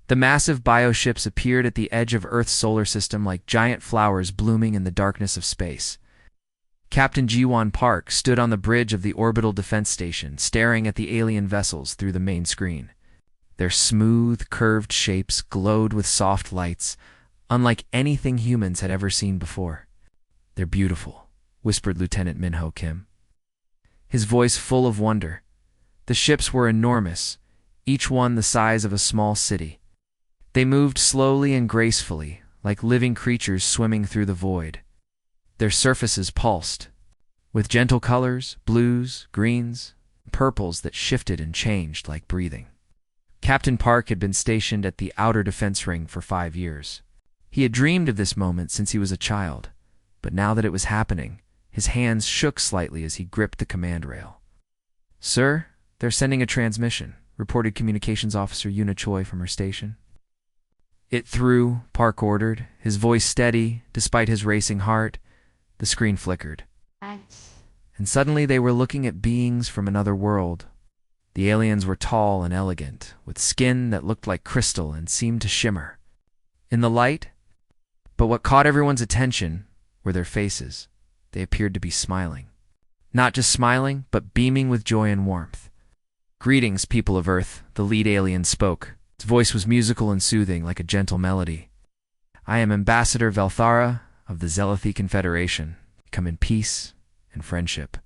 The massive bioships appeared at the edge of Earth's solar system like giant flowers blooming in the darkness of space. Captain Jiwon Park stood on the bridge of the orbital defense station, staring at the alien vessels through the main screen. Their smooth, curved shapes glowed with soft lights, unlike anything humans had ever seen before. "They're beautiful," whispered Lieutenant Minho Kim, his voice full of wonder. The ships were enormous, each one the size of a small city. They moved slowly and gracefully, like living creatures swimming through the void. Their surfaces pulsed, with gentle colors, blues, greens, purples that shifted and changed like breathing. Captain Park had been stationed at the outer defense ring for 5 years. He had dreamed of this moment since he was a child, but now that it was happening, his hands shook slightly as he gripped the command rail. "Sir, they're sending a transmission," reported Communications Officer Yuna Choi from her station. "It through," Park ordered, his voice steady despite his racing heart. The screen flickered. Thanks. And suddenly they were looking at beings from another world. The aliens were tall and elegant, with skin that looked like crystal and seemed to shimmer in the light. But what caught everyone's attention were their faces. They appeared to be smiling. Not just smiling, but beaming with joy and warmth. "Greetings, people of Earth," the lead alien spoke. His voice was musical and soothing, like a gentle melody. "I am Ambassador Velthara of the Zelathi Confederation. Come in peace and friendship.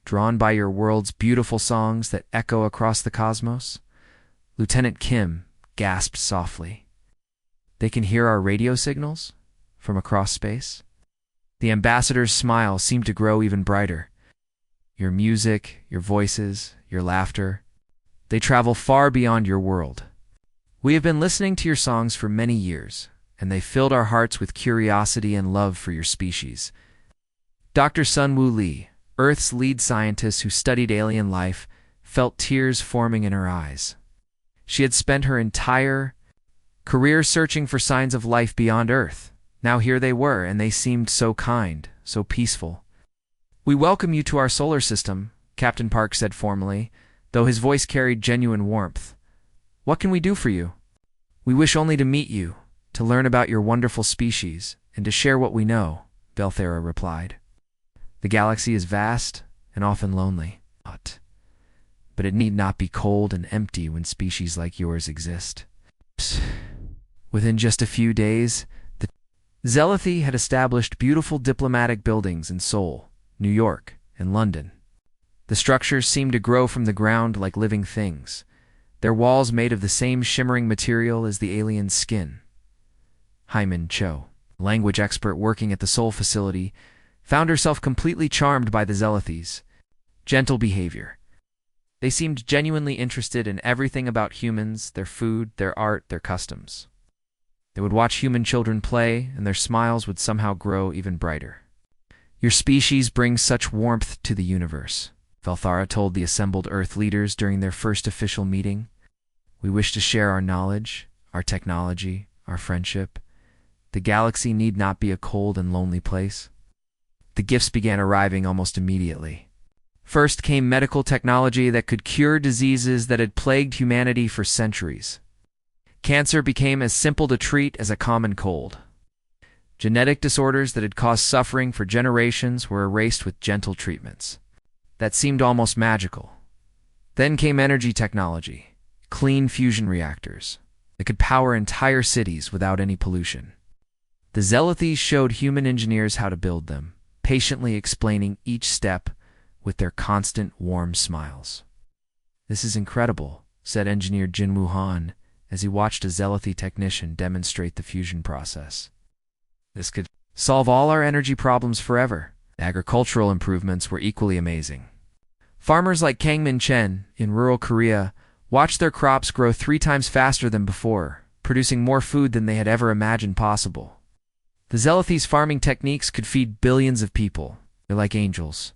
Drawn by your world's beautiful songs that echo across the cosmos." Lieutenant Kim gasped softly. "They can hear our radio signals from across space?" The ambassador's smile seemed to grow even brighter. "Your music, your voices, your laughter, they travel far beyond your world. We have been listening to your songs for many years, and they filled our hearts with curiosity and love for your species." Dr. Sun-Woo Lee, Earth's lead scientist who studied alien life, felt tears forming in her eyes. She had spent her entire career searching for signs of life beyond Earth. Now here they were, and they seemed so kind, so peaceful. "We welcome you to our solar system," Captain Park said formally, though his voice carried genuine warmth. "What can we do for you?" "We wish only to meet you, to learn about your wonderful species, and to share what we know," Velthara replied. "The galaxy is vast and often lonely, but it need not be cold and empty when species like yours exist." Within just a few days, the Zelathi had established beautiful diplomatic buildings in Seoul, New York, and London. The structures seemed to grow from the ground like living things, their walls made of the same shimmering material as the alien's skin. Hyman Cho, language expert working at the Seoul facility, found herself completely charmed by the Zelathis' gentle behavior. They seemed genuinely interested in everything about humans, their food, their art, their customs. They would watch human children play, and their smiles would somehow grow even brighter. "Your species brings such warmth to the universe," Velthara told the assembled Earth leaders during their first official meeting. "We wish to share our knowledge, our technology, our friendship. The galaxy need not be a cold and lonely place." The gifts began arriving almost immediately. First came medical technology that could cure diseases that had plagued humanity for centuries. Cancer became as simple to treat as a common cold. Genetic disorders that had caused suffering for generations were erased with gentle treatments that seemed almost magical. Then came energy technology, clean fusion reactors that could power entire cities without any pollution. The Zelathis showed human engineers how to build them, patiently explaining each step with their constant warm smiles. "This is incredible," said engineer Jin Woo Han as he watched a Zelathi technician demonstrate the fusion process. "This could solve all our energy problems forever." Agricultural improvements were equally amazing. Farmers like Kangmin Chen in rural Korea watched their crops grow 3 times faster than before, producing more food than they had ever imagined possible. The Zelathis' farming techniques could feed billions of people. "They're like angels,"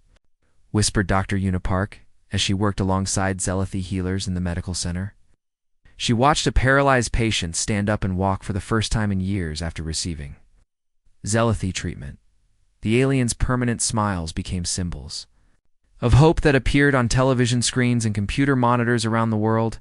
whispered Dr. Yuna Park as she worked alongside Zelathi healers in the medical center. She watched a paralyzed patient stand up and walk for the first time in years after receiving Zelathi treatment. The aliens' permanent smiles became symbols of hope that appeared on television screens and computer monitors around the world.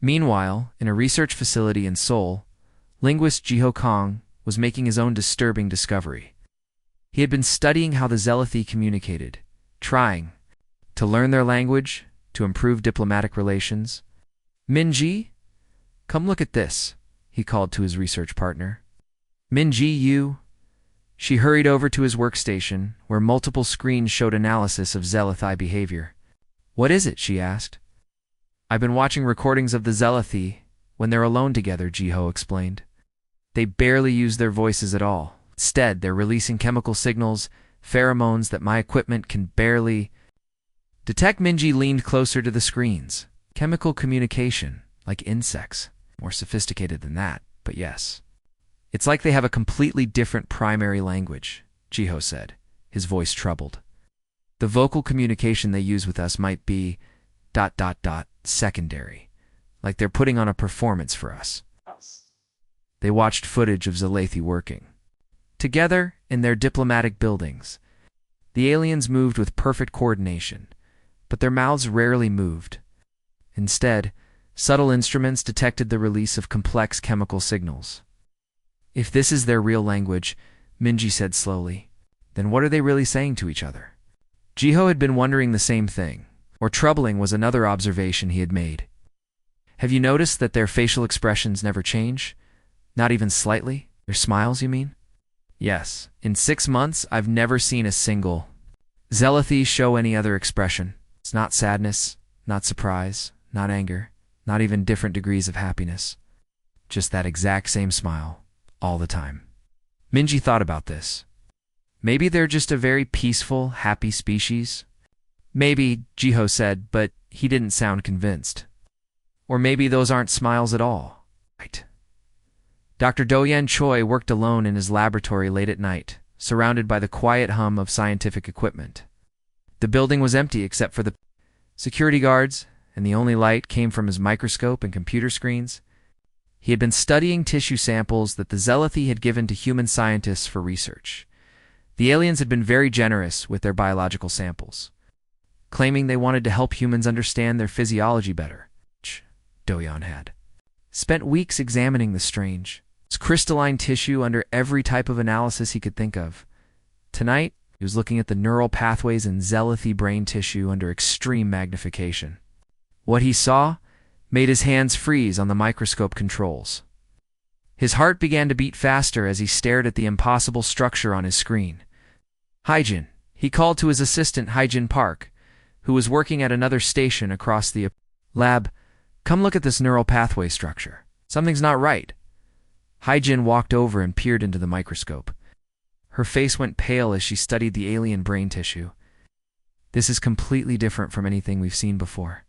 Meanwhile, in a research facility in Seoul, linguist Jiho Kong was making his own disturbing discovery. He had been studying how the Zelethi communicated, trying to learn their language, to improve diplomatic relations. Minji, come look at this, he called to his research partner. Minji, you. She hurried over to his workstation, where multiple screens showed analysis of Zelethi behavior. What is it? She asked. I've been watching recordings of the Zelethi when they're alone together, Jiho explained. They barely use their voices at all. Instead, they're releasing chemical signals, pheromones that my equipment can barely detect. Minji leaned closer to the screens. Chemical communication, like insects. More sophisticated than that, but yes. It's like they have a completely different primary language, Jiho said, his voice troubled. The vocal communication they use with us might be ... secondary, like they're putting on a performance for us. They watched footage of Zelethi working together in their diplomatic buildings. The aliens moved with perfect coordination, but their mouths rarely moved. Instead, subtle instruments detected the release of complex chemical signals. If this is their real language, Minji said slowly, then what are they really saying to each other? Jiho had been wondering the same thing. More troubling was another observation he had made. Have you noticed that their facial expressions never change? Not even slightly? Their smiles, you mean? Yes. In 6 months, I've never seen a single Zelethi show any other expression. It's not sadness, not surprise, not anger, not even different degrees of happiness. Just that exact same smile, all the time. Minji thought about this. Maybe they're just a very peaceful, happy species. Maybe, Jiho said, but he didn't sound convinced. Or maybe those aren't smiles at all. Right. Dr. Do-Yen Choi worked alone in his laboratory late at night, surrounded by the quiet hum of scientific equipment. The building was empty except for the security guards, and the only light came from his microscope and computer screens. He had been studying tissue samples that the Zelethi had given to human scientists for research. The aliens had been very generous with their biological samples, claiming they wanted to help humans understand their physiology better. Do-Yen had spent weeks examining the strange, crystalline tissue under every type of analysis he could think of. Tonight, he was looking at the neural pathways in Zelethi brain tissue under extreme magnification. What he saw made his hands freeze on the microscope controls. His heart began to beat faster as he stared at the impossible structure on his screen. Hyjin, he called to his assistant Hyjin Park, who was working at another station across the lab. Come look at this neural pathway structure. Something's not right. Hyjin walked over and peered into the microscope. Her face went pale as she studied the alien brain tissue. This is completely different from anything we've seen before.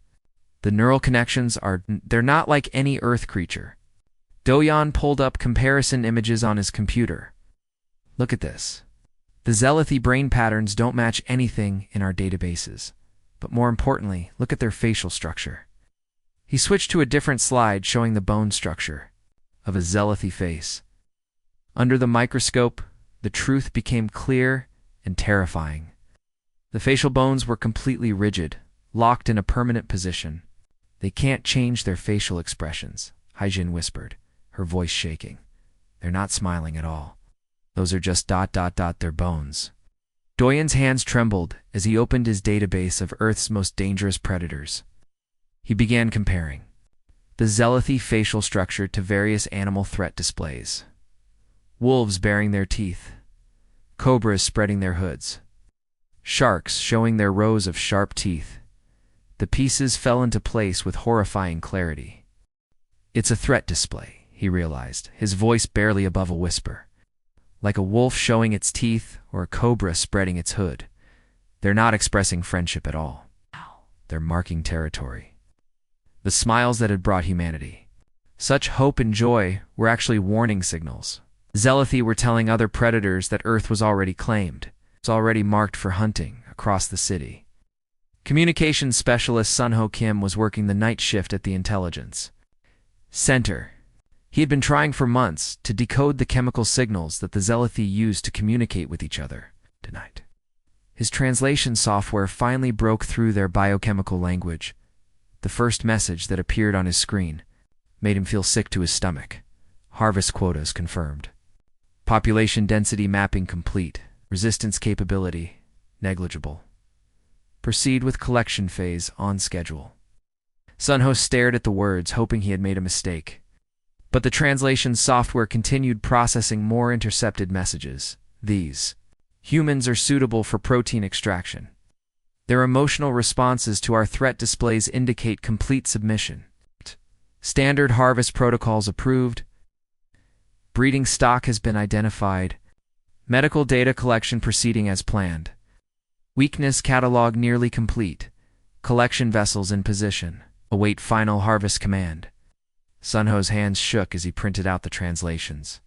The neural connections they're not like any Earth creature. Do-Yen pulled up comparison images on his computer. Look at this. The Zelethi brain patterns don't match anything in our databases. But more importantly, look at their facial structure. He switched to a different slide showing the bone structure of a Zelethi face. Under the microscope, the truth became clear and terrifying. The facial bones were completely rigid, locked in a permanent position. They can't change their facial expressions, Hyjin whispered, her voice shaking. They're not smiling at all. Those are just ... their bones. Do-Yen's hands trembled as he opened his database of Earth's most dangerous predators. He began comparing the Zelethi facial structure to various animal threat displays. Wolves baring their teeth, cobras spreading their hoods, sharks showing their rows of sharp teeth. The pieces fell into place with horrifying clarity. It's a threat display, he realized, his voice barely above a whisper. Like a wolf showing its teeth or a cobra spreading its hood. They're not expressing friendship at all. They're marking territory. The smiles that had brought humanity such hope and joy were actually warning signals. Zelethi were telling other predators that Earth was already claimed. It's already marked for hunting across the city. Communications specialist Sun-Ho Kim was working the night shift at the intelligence center. He had been trying for months to decode the chemical signals that the Zelethi used to communicate with each other tonight. His translation software finally broke through their biochemical language. The first message that appeared on his screen made him feel sick to his stomach. Harvest quotas confirmed. Population density mapping complete. Resistance capability negligible. Proceed with collection phase on schedule. Sunho stared at the words, hoping he had made a mistake. But the translation software continued processing more intercepted messages. These humans are suitable for protein extraction. Their emotional responses to our threat displays indicate complete submission. Standard harvest protocols approved. Breeding stock has been identified. Medical data collection proceeding as planned. Weakness catalog nearly complete. Collection vessels in position. Await final harvest command. Sunho's hands shook as he printed out the translations.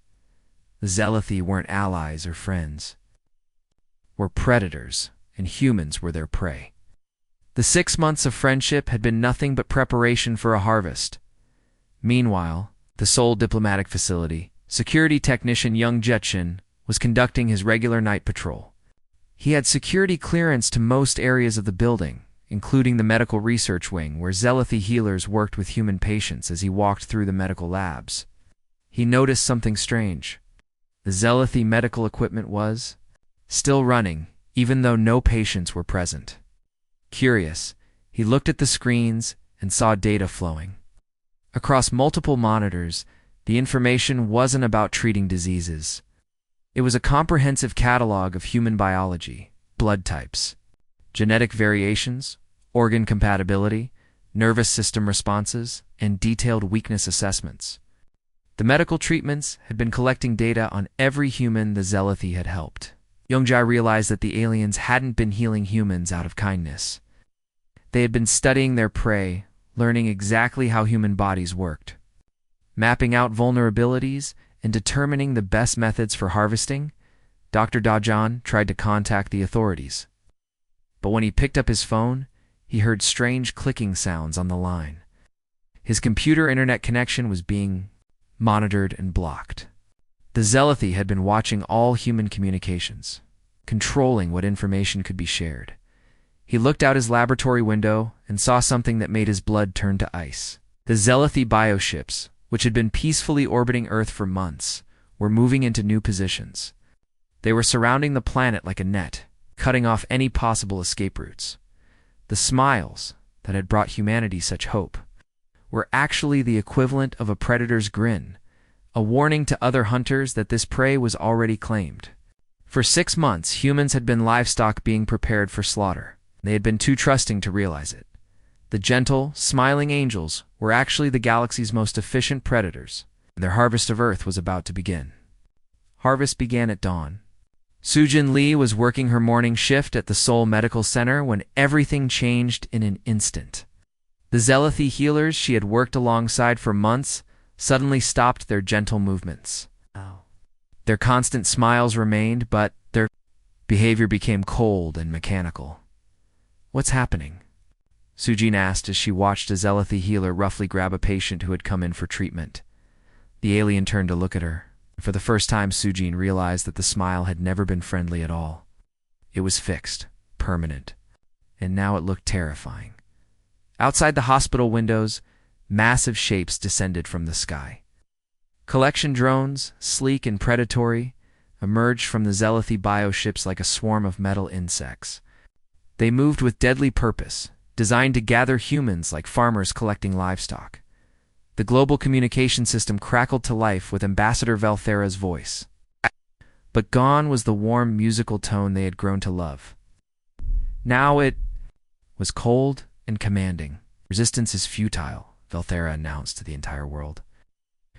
The Zealothi weren't allies or friends. Were predators, and humans were their prey. The 6 months of friendship had been nothing but preparation for a harvest. Meanwhile, the Seoul diplomatic facility, security technician Young Jetchin was conducting his regular night patrol. He had security clearance to most areas of the building, including the medical research wing where Zealothi healers worked with human patients as he walked through the medical labs. He noticed something strange. The Zealothi medical equipment was still running, even though no patients were present. Curious, he looked at the screens and saw data flowing. Across multiple monitors, the information wasn't about treating diseases. It was a comprehensive catalog of human biology, blood types, genetic variations, organ compatibility, nervous system responses, and detailed weakness assessments. The medical treatments had been collecting data on every human the Zealothi had helped. Youngjai realized that the aliens hadn't been healing humans out of kindness. They had been studying their prey, learning exactly how human bodies worked, mapping out vulnerabilities, and determining the best methods for harvesting. Dr. Dajan tried to contact the authorities. But when he picked up his phone, he heard strange clicking sounds on the line. His computer internet connection was being monitored and blocked. The Zealothi had been watching all human communications, controlling what information could be shared. He looked out his laboratory window and saw something that made his blood turn to ice. The Zealothi bioships, which had been peacefully orbiting Earth for months, were moving into new positions. They were surrounding the planet like a net, cutting off any possible escape routes. The smiles that had brought humanity such hope were actually the equivalent of a predator's grin, a warning to other hunters that this prey was already claimed. For 6 months, humans had been livestock being prepared for slaughter. They had been too trusting to realize it. The gentle, smiling angels were actually the galaxy's most efficient predators, and their harvest of Earth was about to begin. Harvest began at dawn. Sujin Lee was working her morning shift at the Seoul Medical Center when everything changed in an instant. The Zealothi healers she had worked alongside for months suddenly stopped their gentle movements. Their constant smiles remained, but their behavior became cold and mechanical. "What's happening?" Sujin asked as she watched a Zealothi healer roughly grab a patient who had come in for treatment. The alien turned to look at her. For the first time, Sujin realized that the smile had never been friendly at all. It was fixed, permanent, and now it looked terrifying. Outside the hospital windows, massive shapes descended from the sky. Collection drones, sleek and predatory, emerged from the Zealothi bioships like a swarm of metal insects. They moved with deadly purpose, designed to gather humans like farmers collecting livestock. The global communication system crackled to life with Ambassador Valthera's voice. But gone was the warm musical tone they had grown to love. Now it was cold and commanding. "Resistance is futile," Valthera announced to the entire world.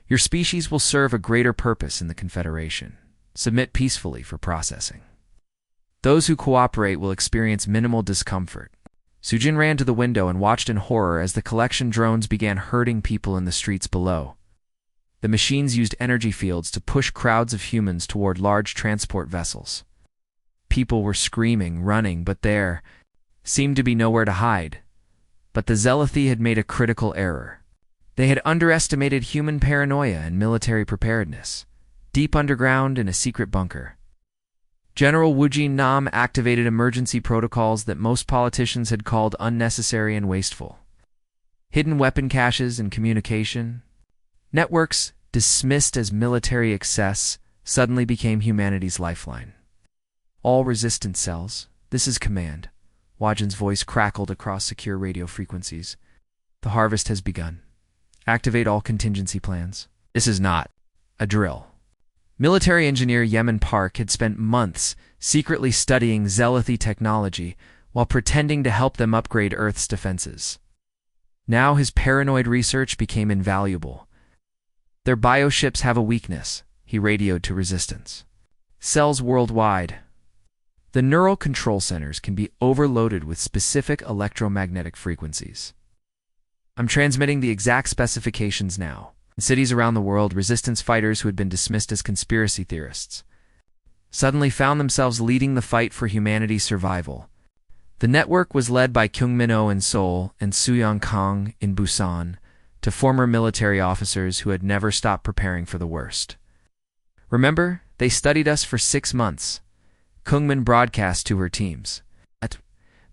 "Your species will serve a greater purpose in the Confederation. Submit peacefully for processing. Those who cooperate will experience minimal discomfort." Sujin ran to the window and watched in horror as the collection drones began herding people in the streets below. The machines used energy fields to push crowds of humans toward large transport vessels. People were screaming, running, but there seemed to be nowhere to hide. But the Zealothi had made a critical error. They had underestimated human paranoia and military preparedness. Deep underground in a secret bunker, General Woojin Nam activated emergency protocols that most politicians had called unnecessary and wasteful. hidden weapon caches and communication. Networks, dismissed as military excess, suddenly became humanity's lifeline. All resistance cells, this is command. Wajin's voice crackled across secure radio frequencies. The harvest has begun. Activate all contingency plans. This is not a drill. Military engineer Yemen Park had spent months secretly studying Zealoty technology while pretending to help them upgrade Earth's defenses. Now his paranoid research became invaluable. Their bioships have a weakness, he radioed to Resistance. Cells worldwide. The neural control centers can be overloaded with specific electromagnetic frequencies. I'm transmitting the exact specifications now. In cities around the world, resistance fighters who had been dismissed as conspiracy theorists suddenly found themselves leading the fight for humanity's survival. The network was led by Kyungmin-oh in Seoul and Suyong Kang in Busan, to former military officers who had never stopped preparing for the worst. Remember, they studied us for 6 months. Kyungmin broadcast to her teams.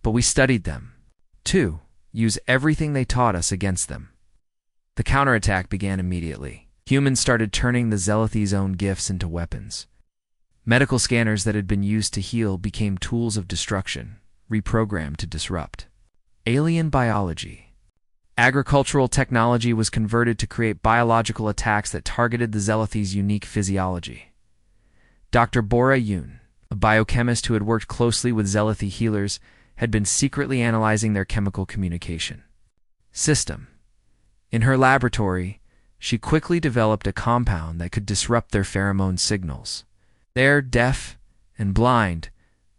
But we studied them. 2. Use everything they taught us against them. The counterattack began immediately. Humans started turning the Zealothy's own gifts into weapons. Medical scanners that had been used to heal became tools of destruction, reprogrammed to disrupt. Alien biology. Agricultural technology was converted to create biological attacks that targeted the Zealothy's unique physiology. Dr. Bora Yoon, a biochemist who had worked closely with Zealothy healers, had been secretly analyzing their chemical communication system. In her laboratory, she quickly developed a compound that could disrupt their pheromone signals. They're deaf and blind.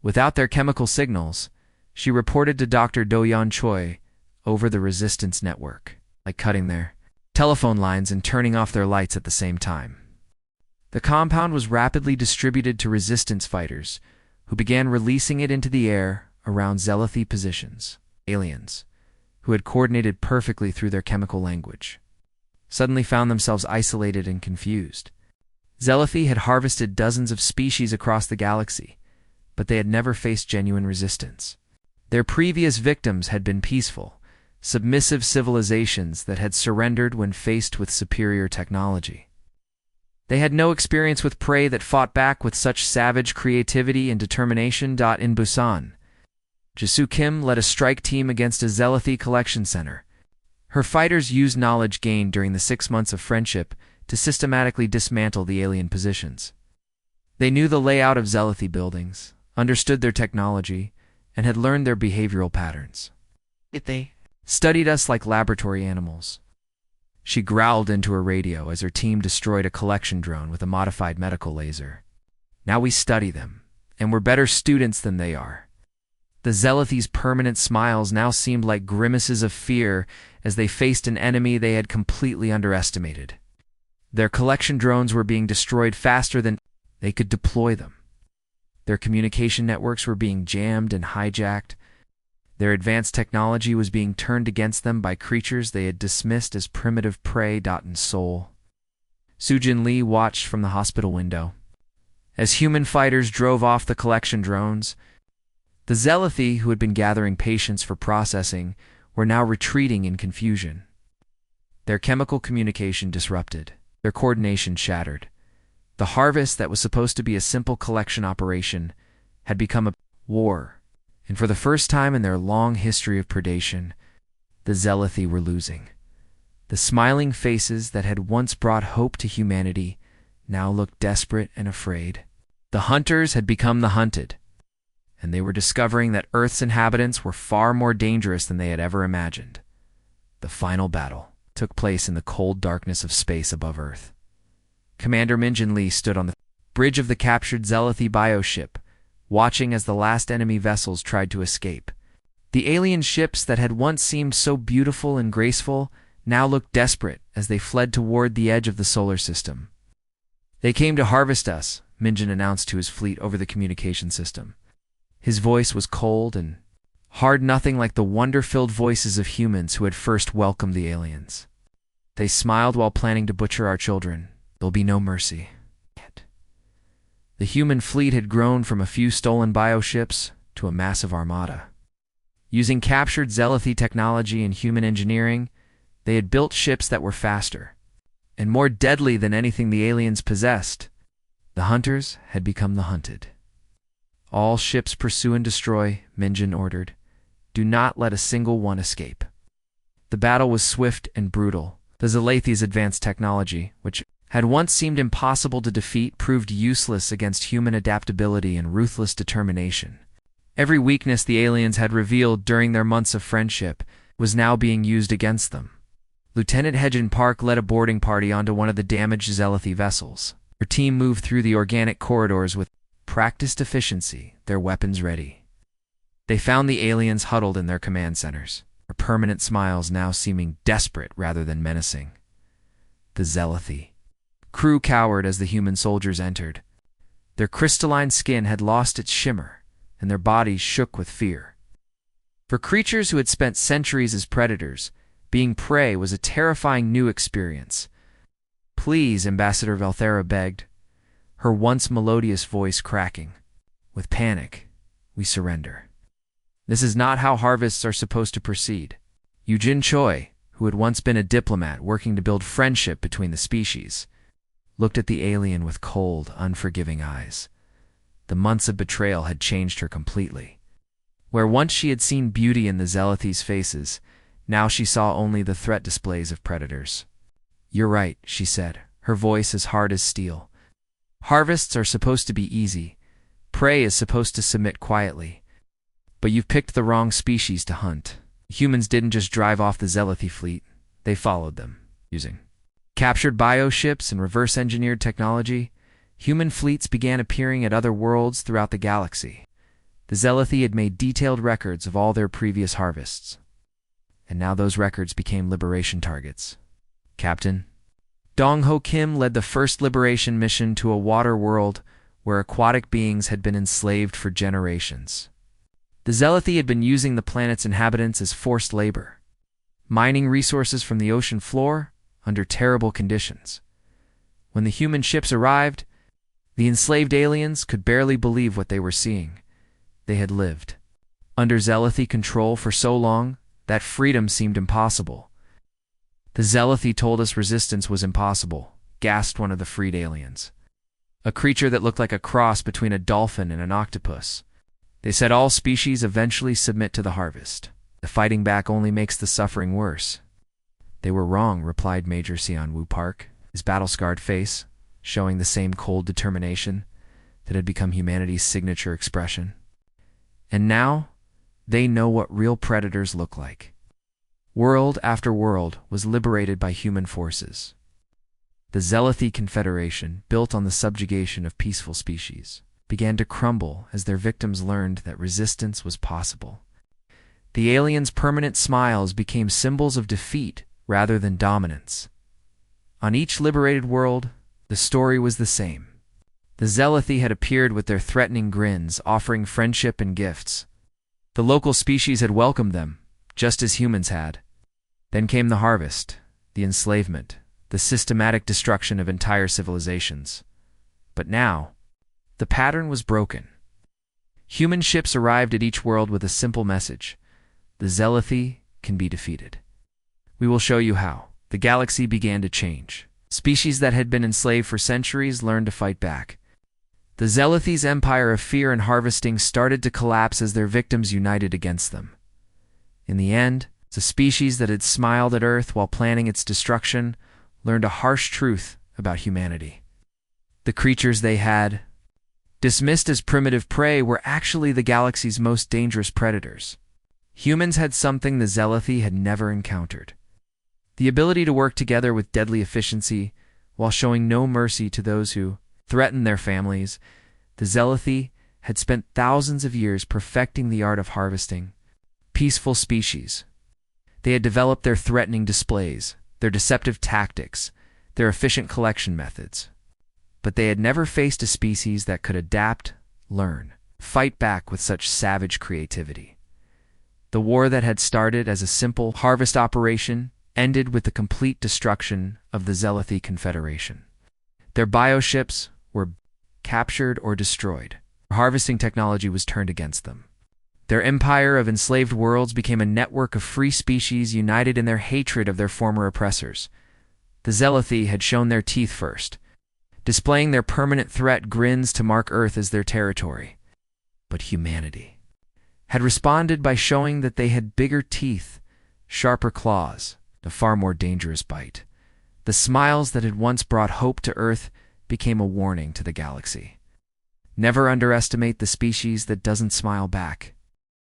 Without their chemical signals, she reported to Dr. Do-Yeon Choi over the resistance network, like cutting their telephone lines and turning off their lights at the same time. The compound was rapidly distributed to resistance fighters, who began releasing it into the air around Zealothy positions. Aliens, who had coordinated perfectly through their chemical language, suddenly found themselves isolated and confused. Zealothy had harvested dozens of species across the galaxy, but they had never faced genuine resistance. Their previous victims had been peaceful, submissive civilizations that had surrendered when faced with superior technology. They had no experience with prey that fought back with such savage creativity and determination. In Busan, Jisoo Kim led a strike team against a Zealothy collection center. Her fighters used knowledge gained during the 6 months of friendship to systematically dismantle the alien positions. They knew the layout of Zealothy buildings, understood their technology, and had learned their behavioral patterns. They studied us like laboratory animals. She growled into her radio as her team destroyed a collection drone with a modified medical laser. Now we study them, and we're better students than they are. The Zealothy's permanent smiles now seemed like grimaces of fear as they faced an enemy they had completely underestimated. Their collection drones were being destroyed faster than they could deploy them. Their communication networks were being jammed and hijacked. Their advanced technology was being turned against them by creatures they had dismissed as primitive prey. In Seoul, Sujin Lee watched from the hospital window. As human fighters drove off the collection drones, the Zealothy, who had been gathering patients for processing, were now retreating in confusion. Their chemical communication disrupted. Their coordination shattered. The harvest that was supposed to be a simple collection operation had become a war, and for the first time in their long history of predation, the Zealothy were losing. The smiling faces that had once brought hope to humanity now looked desperate and afraid. The hunters had become the hunted, and they were discovering that Earth's inhabitants were far more dangerous than they had ever imagined. The final battle took place in the cold darkness of space above Earth. Commander Minjin Lee stood on the bridge of the captured Zealothy bioship, watching as the last enemy vessels tried to escape. The alien ships that had once seemed so beautiful and graceful now looked desperate as they fled toward the edge of the solar system. They came to harvest us, Minjin announced to his fleet over the communication system. His voice was cold and hard, nothing like the wonder-filled voices of humans who had first welcomed the aliens. They smiled while planning to butcher our children. There'll be no mercy. The human fleet had grown from a few stolen bioships to a massive armada. Using captured Zealothy technology and human engineering, They had built ships that were faster and more deadly than anything the aliens possessed. The hunters had become the hunted. "All ships pursue and destroy," Minjin ordered. "Do not let a single one escape." The battle was swift and brutal. The Zalathi's advanced technology, which had once seemed impossible to defeat, proved useless against human adaptability and ruthless determination. Every weakness the aliens had revealed during their months of friendship was now being used against them. Lieutenant Hedgen Park led a boarding party onto one of the damaged Zalathi vessels. Her team moved through the organic corridors with practiced efficiency, their weapons ready. They found the aliens huddled in their command centers, their permanent smiles now seeming desperate rather than menacing. The Zalathi crew cowered as the human soldiers entered. Their crystalline skin had lost its shimmer, and their bodies shook with fear. For creatures who had spent centuries as predators, being prey was a terrifying new experience. "Please," Ambassador Valthera begged, her once melodious voice cracking. "With panic, we surrender. This is not how harvests are supposed to proceed." Eugene Choi, who had once been a diplomat working to build friendship between the species, looked at the alien with cold, unforgiving eyes. The months of betrayal had changed her completely. Where once she had seen beauty in the Zalathi's faces, now she saw only the threat displays of predators. "You're right," she said, her voice as hard as steel. "Harvests are supposed to be easy. Prey is supposed to submit quietly. But you've picked the wrong species to hunt." Humans didn't just drive off the Zalathi fleet, they followed them, using captured bioships and reverse-engineered technology. Human fleets began appearing at other worlds throughout the galaxy. The Zalathi had made detailed records of all their previous harvests, and now those records became liberation targets. Captain Dong Ho Kim led the first liberation mission to a water world where aquatic beings had been enslaved for generations. The Zalathi had been using the planet's inhabitants as forced labor, mining resources from the ocean floor under terrible conditions. When the human ships arrived, the enslaved aliens could barely believe what they were seeing. They had lived under Zalathi control for so long that freedom seemed impossible. "The Zalathi told us resistance was impossible," gasped one of the freed aliens, a creature that looked like a cross between a dolphin and an octopus. "They said all species eventually submit to the harvest. The fighting back only makes the suffering worse." "They were wrong," replied Major Sian-Woo Park, his battle-scarred face showing the same cold determination that had become humanity's signature expression. "And now, they know what real predators look like." World after world was liberated by human forces. The Zalathi Confederation, built on the subjugation of peaceful species, began to crumble as their victims learned that resistance was possible. The aliens' permanent smiles became symbols of defeat rather than dominance. On each liberated world, the story was the same. The Zalathi had appeared with their threatening grins, offering friendship and gifts. The local species had welcomed them, just as humans had. Then came the harvest, the enslavement, the systematic destruction of entire civilizations. But now, the pattern was broken. Human ships arrived at each world with a simple message: the Zalathi can be defeated. We will show you how. The galaxy began to change. Species that had been enslaved for centuries learned to fight back. The Zalathi's empire of fear and harvesting started to collapse as their victims united against them. In the end, the species that had smiled at Earth while planning its destruction learned a harsh truth about humanity. The creatures they had dismissed as primitive prey were actually the galaxy's most dangerous predators. Humans had something the Zalathi had never encountered: the ability to work together with deadly efficiency while showing no mercy to those who threatened their families. The Zalathi had spent thousands of years perfecting the art of harvesting peaceful species. They had developed their threatening displays, their deceptive tactics, their efficient collection methods. But they had never faced a species that could adapt, learn, fight back with such savage creativity. The war that had started as a simple harvest operation ended with the complete destruction of the Zalathi Confederation. Their bioships were captured or destroyed. Harvesting technology was turned against them. Their empire of enslaved worlds became a network of free species united in their hatred of their former oppressors. The Zealothi had shown their teeth first, displaying their permanent threat grins to mark Earth as their territory. But humanity had responded by showing that they had bigger teeth, sharper claws, a far more dangerous bite. The smiles that had once brought hope to Earth became a warning to the galaxy. Never underestimate the species that doesn't smile back.